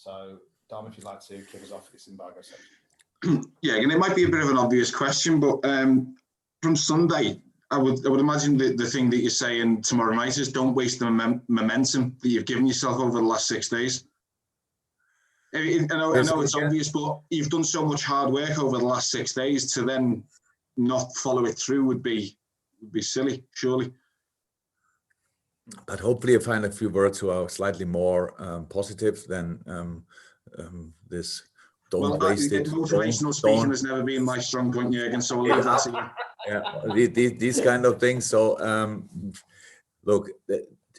So, Dom, if you'd like to kick us off this embargo section. Yeah, and it might be a bit of an obvious question, but from Sunday, I would imagine the thing that you're saying tomorrow night is don't waste the momentum that you've given yourself over the last 6 days. I know it's obvious, but you've done so much hard work over the last 6 days to then not follow it through would be silly, surely. But hopefully I find a few words who are slightly more positive than this. Don't waste it. Motivational speaking has never been my strong point, Jurgen, so we'll leave that to you. Yeah, these kind of things. So look,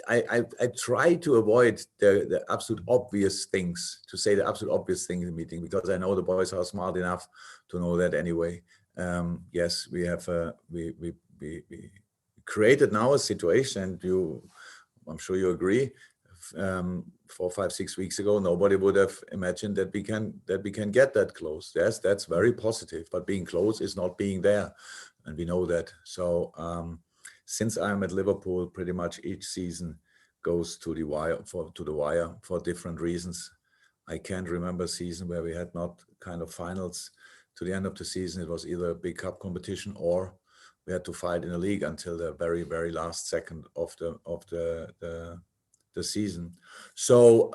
I try to avoid the absolute obvious things, to say the absolute obvious thing in the meeting, because I know the boys are smart enough to know that anyway. Yes, we have we created now a situation, and I'm sure you agree. 4, 5, 6 weeks ago, nobody would have imagined that we can get that close. Yes, that's very positive. But being close is not being there, and we know that. So since I'm at Liverpool, pretty much each season goes to the wire for different reasons. I can't remember a season where we had not kind of finals to the end of the season. It was either a big cup competition or we had to fight in the league until the very, very last second of the season. So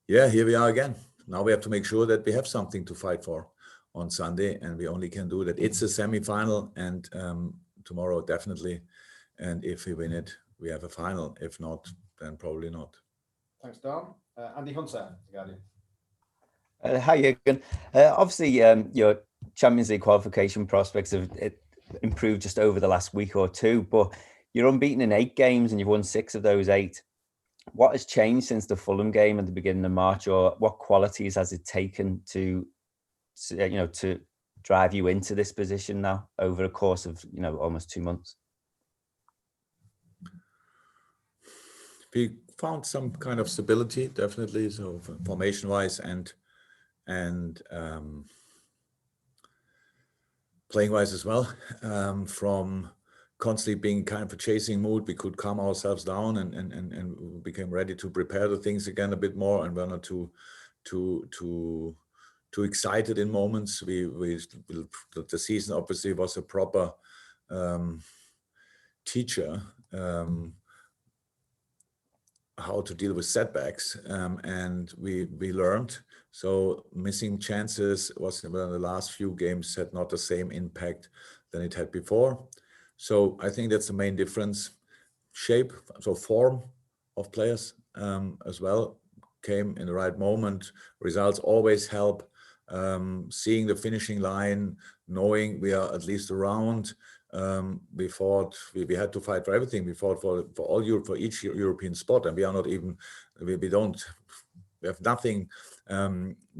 yeah, here we are again. Now we have to make sure that we have something to fight for on Sunday, and we only can do that. It's a semi-final, and tomorrow definitely. And if we win it, we have a final. If not, then probably not. Thanks, Dom. Andy Hunter, The Guardian. Hi, Jurgen. Obviously, your Champions League qualification prospects have improved just over the last week or two, but you're unbeaten in 8 games and you've won 6 of those 8. What has changed since the Fulham game at the beginning of March, or what qualities has it taken to drive you into this position now over a course of almost 2 months? We found some kind of stability, definitely. So formation-wise and playing-wise as well. From constantly being kind of a chasing mood, we could calm ourselves down and became ready to prepare the things again a bit more, and we're not too excited in moments. The season obviously was a proper teacher how to deal with setbacks, and we learned. So missing chances was in the last few games had not the same impact than it had before. So I think that's the main difference. Shape, so form of players as well came in the right moment. Results always help. Seeing the finishing line, knowing we are at least around. We thought we had to fight for everything. We fought for each European spot, and we are not even. We have nothing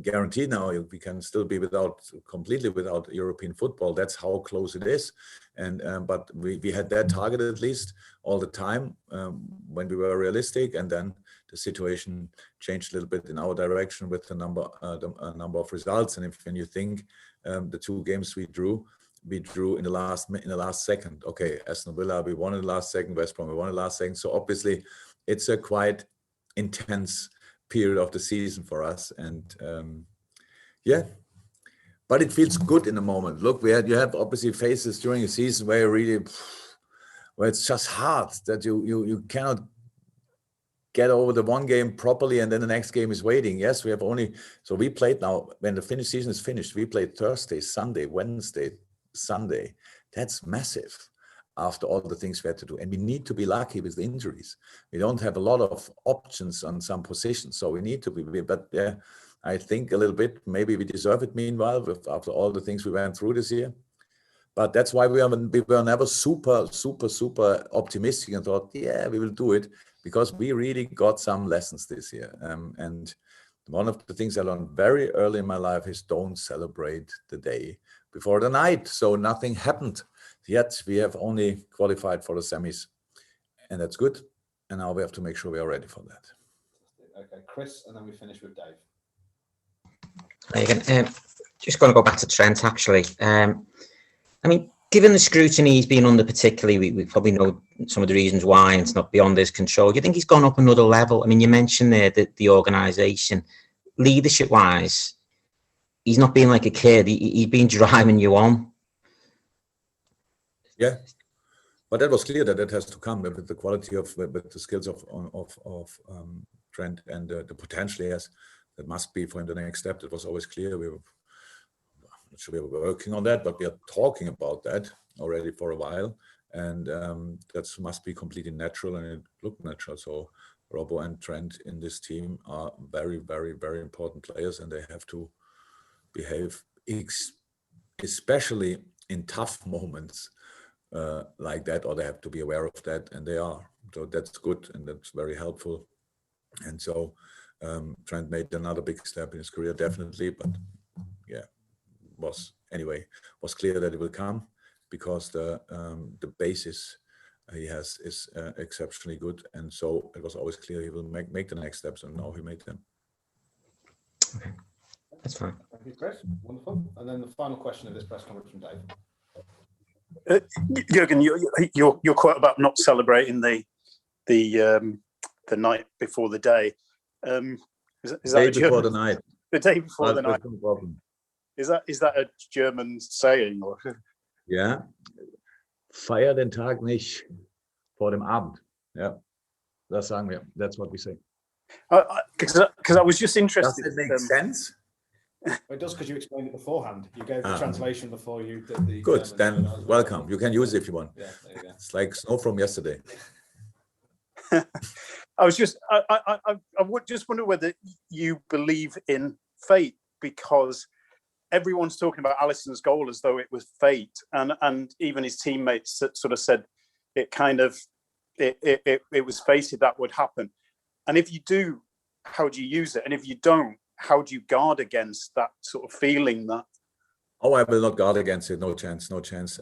guaranteed now. We can still be completely without European football. That's how close it is. And but we had that target at least all the time when we were realistic, and then the situation changed a little bit in our direction with a number of results. And when you think the 2 games we drew in the last second. Okay, Aston Villa we won in the last second. West Brom we won in the last second. So obviously it's a quite intense period of the season for us, and yeah, but it feels good in the moment. Look, you have obviously phases during the season where it's just hard that you cannot get over the one game properly, and then the next game is waiting. Yes, we played now when the season is finished. We played Thursday, Sunday, Wednesday, Sunday. That's massive after all the things we had to do. And we need to be lucky with the injuries. We don't have a lot of options on some positions. So we need to be, but yeah, I think a little bit, maybe we deserve it meanwhile after all the things we went through this year. But that's why we were never super optimistic and thought, yeah, we will do it, because we really got some lessons this year. And one of the things I learned very early in my life is don't celebrate the day before the night. So nothing happened. Yet we have only qualified for the semis, and that's good. And now we have to make sure we are ready for that. Okay, Chris, and then we finish with Dave. Just going to go back to Trent, actually. I mean, given the scrutiny he's been under, particularly, we probably know some of the reasons why, and it's not beyond his control. Do you think he's gone up another level? I mean, you mentioned there that the organisation, leadership-wise, he's not being like a kid. He's been driving you on. Yeah, but that was clear that it has to come with the quality of, with the skills of Trent and the potential he has. That must be for him the next step. That was always clear. We were working on that, but we are talking about that already for a while, and that must be completely natural, and it looked natural. So Robbo and Trent in this team are very, very, very important players, and they have to behave, especially in tough moments like that, or they have to be aware of that, and they are. So that's good, and that's very helpful. And so Trent made another big step in his career, definitely, but yeah, was clear that it will come, because the basis he has is exceptionally good, and so it was always clear he will make the next steps, and now he made them. Okay, that's fine. Thank you, Chris. Wonderful. And then the final question of this press conference from Dave. Jurgen, your quote about not celebrating the night before the day. Is that Day before the night. The day before the night. Is that a German saying? Or? Yeah. Feier den Tag nicht vor dem Abend. Yeah. Das sagen wir. That's what we say. Because I was just interested. Does it make sense? It does, because you explained it beforehand. You gave the translation before you did the. Good, then welcome. You can use it if you want. Yeah, there you go. It's like snow from yesterday. I was just, I would just wonder whether you believe in fate, because everyone's talking about Alisson's goal as though it was fate, and even his teammates sort of said it kind of it was fated that would happen. And if you do, how do you use it? And if you don't, how do you guard against that sort of feeling that? Oh, I will not guard against it. No chance, no chance.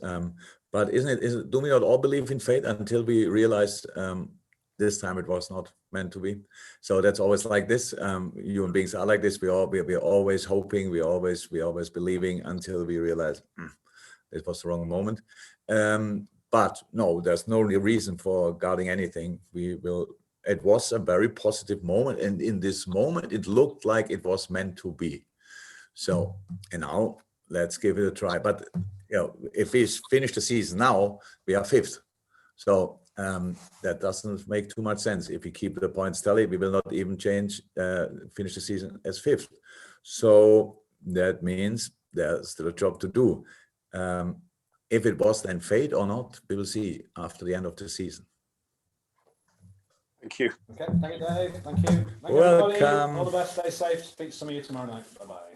But do we not all believe in fate until we realize this time it was not meant to be? So that's always like this. Human beings are like this. We're always hoping, we're always believing until we realize it was the wrong moment. But no, there's no reason for guarding anything. It was a very positive moment, and in this moment it looked like it was meant to be. So, and now let's give it a try. But if we finish the season now, we are 5th. So that doesn't make too much sense. If we keep the points tally, we will not even finish the season as 5th. So that means there's still a job to do. If it was then fate or not, we will see after the end of the season. Thank you. Okay, thank you, Dave. Thank you. Welcome. All the best. Stay safe. Speak to some of you tomorrow night. Bye-bye.